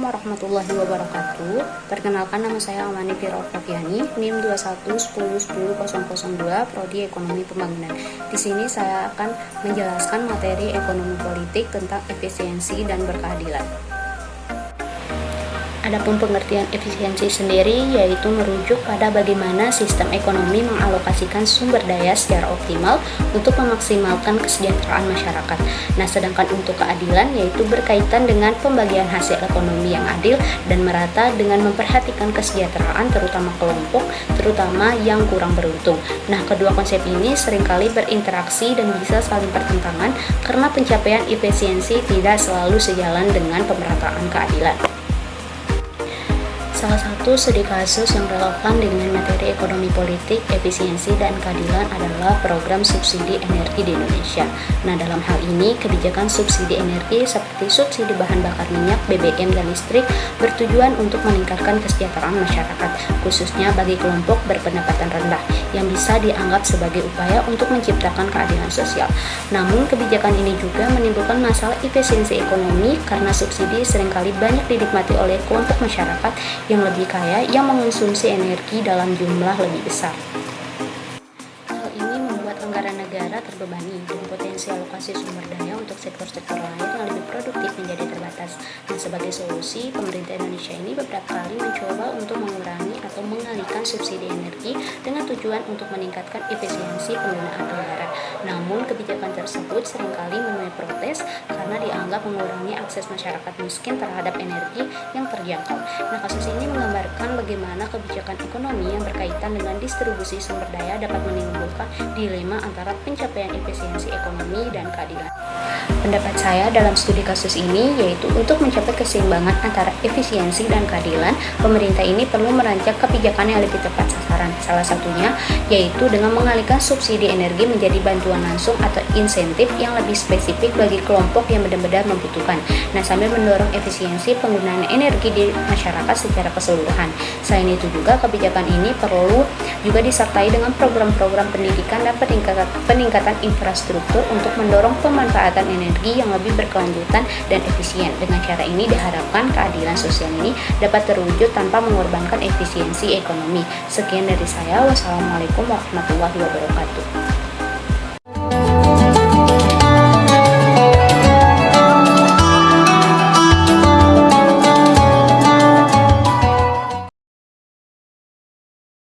warahmatullahi wabarakatuh. Perkenalkan, nama saya Amani Firofafiani, NIM 21101002, Prodi Ekonomi Pembangunan. Di sini saya akan menjelaskan materi ekonomi politik tentang efisiensi dan berkeadilan. Adapun pengertian efisiensi sendiri yaitu merujuk pada bagaimana sistem ekonomi mengalokasikan sumber daya secara optimal untuk memaksimalkan kesejahteraan masyarakat. Nah, sedangkan untuk keadilan yaitu berkaitan dengan pembagian hasil ekonomi yang adil dan merata dengan memperhatikan kesejahteraan terutama kelompok, terutama yang kurang beruntung. Nah, kedua konsep ini seringkali berinteraksi dan bisa saling bertentangan karena pencapaian efisiensi tidak selalu sejalan dengan pemerataan keadilan. Salah satu studi kasus yang relevan dengan materi ekonomi politik, efisiensi, dan keadilan adalah program subsidi energi di Indonesia. Nah, dalam hal ini, kebijakan subsidi energi seperti subsidi bahan bakar minyak, BBM, dan listrik bertujuan untuk meningkatkan kesejahteraan masyarakat, khususnya bagi kelompok berpendapatan rendah, yang bisa dianggap sebagai upaya untuk menciptakan keadilan sosial. Namun, kebijakan ini juga menimbulkan masalah efisiensi ekonomi karena subsidi seringkali banyak dinikmati oleh kelompok masyarakat yang lebih kaya yang mengonsumsi energi dalam jumlah lebih besar. Hal ini membuat anggaran negara terbebani dan potensi alokasi sumber daya untuk sektor-sektor lain yang lebih produktif menjadi terbatas. Dan sebagai solusi, pemerintah Indonesia ini beberapa kali mencoba untuk mengurangi atau mengalihkan subsidi energi dengan tujuan untuk meningkatkan efisiensi penggunaan anggaran. Namun, kebijakan tersebut seringkali menuai protes karena dianggap mengurangi akses masyarakat miskin terhadap energi yang terjangkau. Nah, kasus ini menggambarkan bagaimana kebijakan ekonomi yang berkaitan dengan distribusi sumber daya dapat menimbulkan dilema antara pencapaian efisiensi ekonomi dan keadilan. Pendapat saya dalam studi kasus ini yaitu untuk mencapai keseimbangan antara efisiensi dan keadilan, pemerintah ini perlu merancang kebijakan yang lebih tepat sasaran. Salah satunya yaitu dengan mengalihkan subsidi energi menjadi bantuan langsung atau insentif yang lebih spesifik bagi kelompok yang benar-benar membutuhkan. Nah, sambil mendorong efisiensi penggunaan energi di masyarakat secara keseluruhan. Selain itu juga kebijakan ini perlu juga disertai dengan program-program pendidikan dan peningkatan infrastruktur untuk mendorong pemanfaatan energi yang lebih berkelanjutan dan efisien. Dengan cara ini diharapkan keadilan sosial ini dapat terwujud tanpa mengorbankan efisiensi ekonomi. Sekian dari saya. Wassalamualaikum warahmatullahi wabarakatuh.